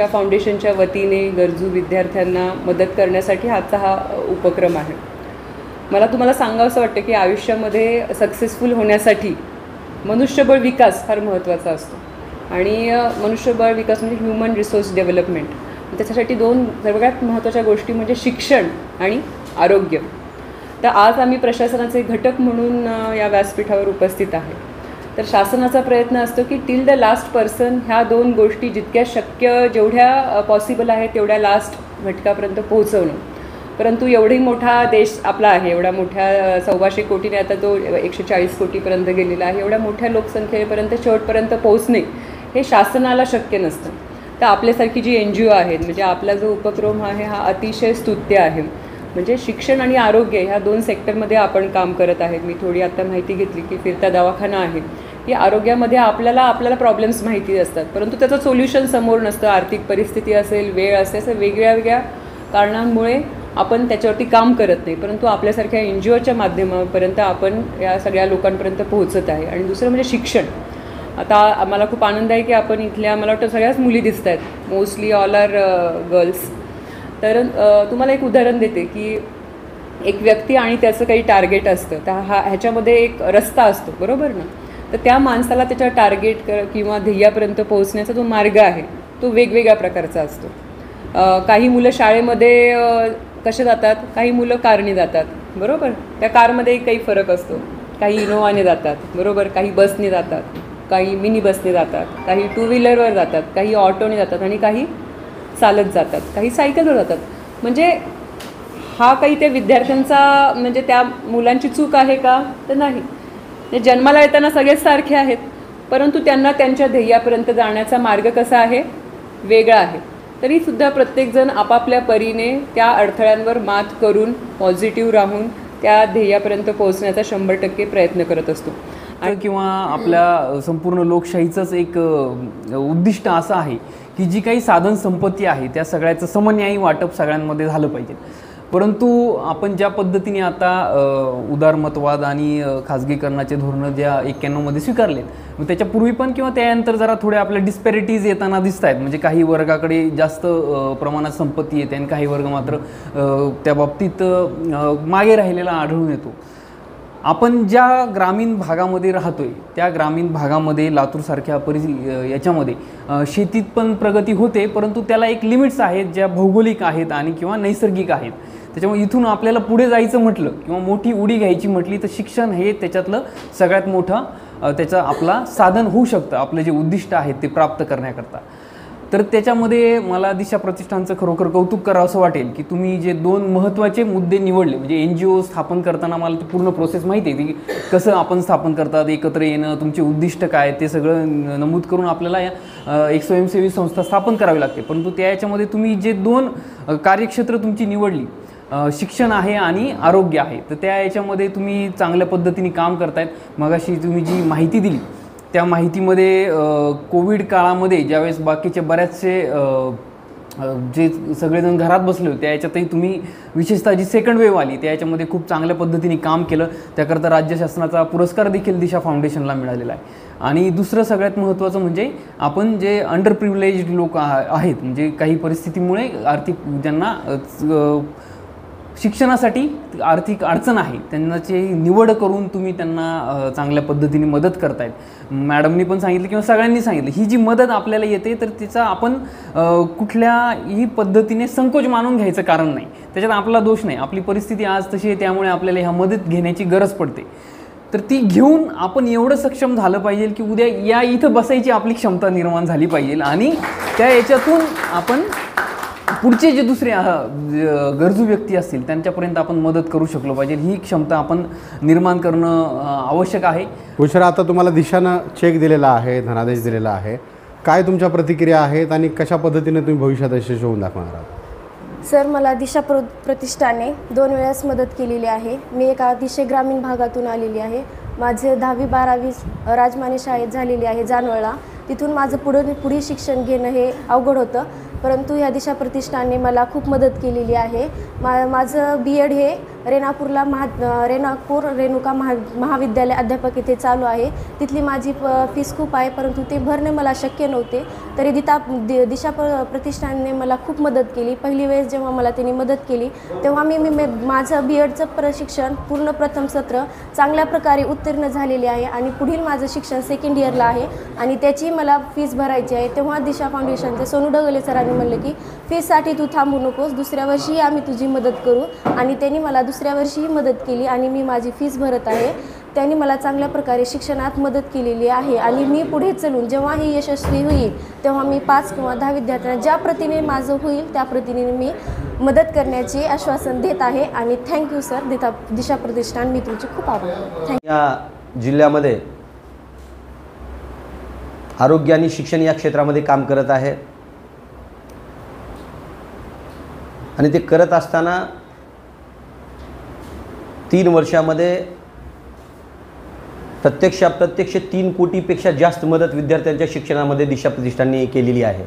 दिशा फाउंडेशनच्या वतीने गरजू विद्यार्थ्यांना मदत करण्यासाठी हा उपक्रम आहे. मला तुम्हाला सांगावंसं वाटतं की आयुष्यामध्ये सक्सेसफुल होण्यासाठी मनुष्यबळ विकास फार महत्त्वाचा असतो. आणि मनुष्यबळ विकास म्हणजे ह्युमन रिसोर्स डेव्हलपमेंट. त्याच्यासाठी दोन सगळ्यात महत्त्वाच्या गोष्टी म्हणजे शिक्षण आणि आरोग्य. तर आज आम्ही प्रशासनाचे घटक म्हणून या व्यासपीठावर उपस्थित आहे. तर शासनाचा प्रयत्न असतो की टिल द लास्ट पर्सन ह्या दोन गोष्टी जितक्या शक्य जेवढ्या पॉसिबल आहेत तेवढ्या लास्ट घटकापर्यंत पोहोचवणं. परंतु एवढी मोठा देश आपला आहे, एवढ्या मोठ्या 125 कोटीने आता तो 140 कोटीपर्यंत गेलेला आहे. एवढ्या मोठ्या लोकसंख्येपर्यंत शेवटपर्यंत पोहोचणे हे शासनाला शक्य नसतं. तर आपल्यासारखी जी NGO आहेत म्हणजे आपला जो उपक्रम आहे हा अतिशय स्तुत्य आहे. म्हणजे शिक्षण आणि आरोग्य ह्या दोन सेक्टरमध्ये आपण काम करत आहेत. मी थोडी आता माहिती घेतली की फिरता दवाखाना आहे की आरोग्यामध्ये आपल्याला प्रॉब्लेम्स माहिती असतात परंतु त्याचं सोल्युशन समोर नसतं. आर्थिक परिस्थिती असेल, वेळ असेल, असं वेगळ्या कारणांमुळे आपण त्याच्यावरती काम करत नाही. परंतु आपल्यासारख्या NGOच्या माध्यमापर्यंत आपण या सगळ्या लोकांपर्यंत पोहोचत आहे. आणि दुसरं म्हणजे शिक्षण. आता आम्हाला खूप आनंद आहे की आपण इथल्या मला वाटतं सगळ्याच मुली दिसत आहेत, मोस्टली ऑल आर गर्ल्स. तर तुम्हाला एक उदाहरण देते की एक व्यक्ती आणि त्याचं काही टार्गेट असतं. तर ह्याच्यामध्ये एक रस्ता असतो, बरोबर ना. तर त्या माणसाला त्याच्या टार्गेट किंवा ध्येयापर्यंत पोहोचण्याचा जो मार्ग आहे तो वेगवेगळ्या प्रकारचा असतो. काही मुलं शाळेमध्ये कसे जातात, काही मुलं कारने जातात, बरोबर. त्या कारमध्ये काही फरक असतो. काही इनोवाने जातात, बरोबर, काही बसने जातात, काही मिनी बसने जातात, काही टू व्हीलरवर जातात, काही ऑटोने जातात आणि काही चालत जातात, काही सायकलवर जातात. म्हणजे हा काही त्या विद्यार्थ्यांचा म्हणजे त्या मुलांची चूक आहे का, तर नाही. ते जन्माला येताना सगळेच सारखे आहेत परंतु त्यांना त्यांच्या ध्येयापर्यंत जाण्याचा मार्ग कसा आहे, वेगळा आहे. तरीसुद्धा प्रत्येकजण आपापल्या परीने त्या अडथळ्यांवर मात करून पॉझिटिव्ह राहून त्या ध्येयापर्यंत पोहोचण्याचा 100% प्रयत्न करत असतो. किंवा आपल्या संपूर्ण लोकशाहीचंच एक उद्दिष्ट असं आहे की जी काही साधन संपत्ती आहे त्या सगळ्याचं समन्यायी वाटप सगळ्यांमध्ये झालं पाहिजे. परंतु आपण ज्या पद्धतीने आता उदारमतवाद आणि खाजगीकरणाचे धोरणं ज्या 91मध्ये स्वीकारले, मग त्याच्यापूर्वी पण किंवा त्यानंतर जरा थोडे आपल्या डिस्पॅरिटीज येताना दिसत आहेत. म्हणजे काही वर्गाकडे जास्त प्रमाणात संपत्ती येते आणि काही वर्ग मात्र त्या बाबतीत मागे राहिलेला आढळून येतो. आपण ज्या ग्रामीण भागामध्ये राहतोय त्या ग्रामीण भागामध्ये लातूरसारख्या याच्यामध्ये शेतीत पण प्रगती होते परंतु त्याला एक लिमिट्स आहेत ज्या भौगोलिक आहेत आणि किंवा नैसर्गिक आहेत. त्याच्यामुळे इथून आपल्याला पुढे जायचं म्हटलं किंवा मोठी उडी घ्यायची म्हटली तर शिक्षण हे त्याच्यातलं सगळ्यात मोठं त्याचं आपला साधन होऊ शकतं आपलं जे उद्दिष्ट आहे ते प्राप्त करण्याकरता. तर त्याच्यामध्ये मला दिशा प्रतिष्ठानचं खरोखर कौतुक करावं असं वाटेल की तुम्ही जे दोन महत्त्वाचे मुद्दे निवडले. म्हणजे NGO स्थापन करताना मला पूर्ण प्रोसेस माहिती आहे की कसं आपण स्थापन करतात, एकत्र येणं, तुमचे उद्दिष्ट काय, ते सगळं नमूद करून आपल्याला एक स्वयंसेवी संस्था स्थापन करावी लागते. परंतु त्या याच्यामध्ये तुम्ही जे दोन कार्यक्षेत्र तुमची निवडली, शिक्षण आहे आणि आरोग्य आहे, तर त्या याच्यामध्ये तुम्ही चांगल्या पद्धतीने काम करतायत. मगाशी तुम्ही जी माहिती दिली त्या माहितीमध्ये कोविड काळामध्ये ज्यावेळेस बाकीचे बऱ्याचसे जे सगळेजण घरात बसले होते त्याच्यातही तुम्ही विशेषतः जी सेकंड वेव्ह आली त्या याच्यामध्ये खूप चांगल्या पद्धतीने काम केलं. त्याकरता राज्य शासनाचा पुरस्कार देखील दिशा फाउंडेशनला मिळालेला आहे. आणि दुसरं सगळ्यात महत्त्वाचं म्हणजे आपण जे अंडर प्रिव्हिलेज्ड लोक आहेत म्हणजे काही परिस्थितीमुळे आर्थिक ज्यांना शिक्षणासाठी आर्थिक अडचण आहे त्यांनाची निवड करून तुम्ही त्यांना चांगल्या पद्धतीने मदत करतायत. मॅडमनी पण सांगितलं किंवा सगळ्यांनी सांगितलं ही जी मदत आपल्याला येते तर तिचा आपण कुठल्याही पद्धतीने संकोच मानून घ्यायचं कारण नाही. त्याच्यात आपला दोष नाही. आपली परिस्थिती आज तशी आहे त्यामुळे आपल्याला ह्या मदत घेण्याची गरज पडते. तर ती घेऊन आपण एवढं सक्षम झालं पाहिजे की उद्या या इथं बसायची आपली क्षमता निर्माण झाली पाहिजे आणि त्या याच्यातून आपण पुढचे जे दुसरे गरजू व्यक्ती असतील त्यांच्यापर्यंत आपण मदत करू शकलो पाहिजे. ही क्षमता आपण निर्माण करणं आवश्यक आहे. उशिरा आता तुम्हाला दिशानं चेक दिलेला आहे, धनादेश दिलेला आहे, काय तुमच्या प्रतिक्रिया आहेत आणि कशा पद्धतीने तुम्ही भविष्यात यशस्वी होऊन दाखवणार आहात? सर, मला दिशा प्रतिष्ठाने 2 वेळेस मदत केलेली आहे. मी एका अतिशय ग्रामीण भागातून आलेली आहे. माझे 10वी-12वी राजमाने शाळेत झालेली आहे जानवळला. तिथून माझं पुढे शिक्षण घेणं हे अवघड होतं परंतु ह्या दिशा प्रतिष्ठानने मला खूप मदत केलेली आहे. माझं BEd हे रेणापूरला रेणापूर रेणुका महाविद्यालय अध्यापक इथे चालू आहे. तिथली माझी फीस खूप आहे, परंतु ते भरणे मला शक्य नव्हते. तरी दिशा प्रतिष्ठानने मला खूप मदत केली. पहिली वेळेस जेव्हा मला त्यांनी मदत केली तेव्हा मी माझं B.Edचं प्रशिक्षण पूर्ण प्रथम सत्र चांगल्या प्रकारे उत्तीर्ण झालेले आहे आणि पुढील माझं शिक्षण सेकंड इयरला आहे आणि त्याची मला फीस भरायची आहे. तेव्हा दिशा फाउंडेशनचे सोनू ढगले सरांनी म्हणलं की फीससाठी तू थांबू नकोस, दुसऱ्या वर्षीही आम्ही तुझी मदत करू. आणि त्यांनी मला दुसऱ्या वर्षीही मदत केली आणि मी माझी फीस भरत आहे. त्यांनी मला चांगल्या प्रकारे शिक्षणात मदत केलेली आहे आणि मी पुढे चलून जेव्हा ही यशस्वी होईल तेव्हा मी 5 किंवा 10 विद्यार्थ्यांना ज्या प्रतीने माझं होईल त्या प्रतीने मी मदत करण्याचे आश्वासन देत आहे. आणि थँक्यू सर, दिशा प्रतिष्ठान, मी तुमचे खूप आभार. थँक्यू. या जिल्ह्यामध्ये आरोग्य आणि शिक्षण या क्षेत्रामध्ये काम करत आहे आणि ते करत असताना 3 वर्षामध्ये प्रत्यक्ष 3 कोटीपेक्षा जास्त मदत विद्यार्थ्यांच्या शिक्षणामध्ये दिशा प्रतिष्ठानने केलेली आहे.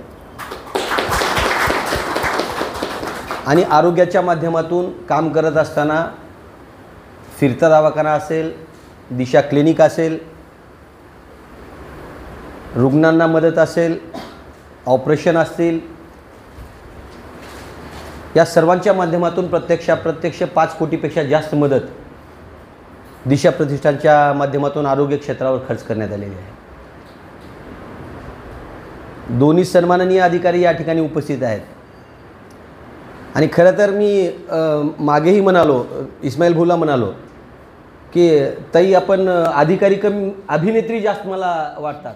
आणि आरोग्याच्या माध्यमातून काम करत असताना फिरता दवाखाना असेल, दिशा क्लिनिक असेल, रुग्णांना मदत असेल, ऑपरेशन असतील, या सर्वांच्या माध्यमातून प्रत्यक्ष 5 कोटीपेक्षा जास्त मदत दिशा प्रतिष्ठानच्या माध्यमातून आरोग्य क्षेत्रावर खर्च करण्यात आलेली आहे. दोन्ही सन्माननीय अधिकारी या ठिकाणी उपस्थित आहेत. आणि खरं तर मी मागेही म्हणालो, इस्माईल भाऊला म्हणालो की ताई आपण अधिकारी कमी, अभिनेत्री जास्त मला वाटतात.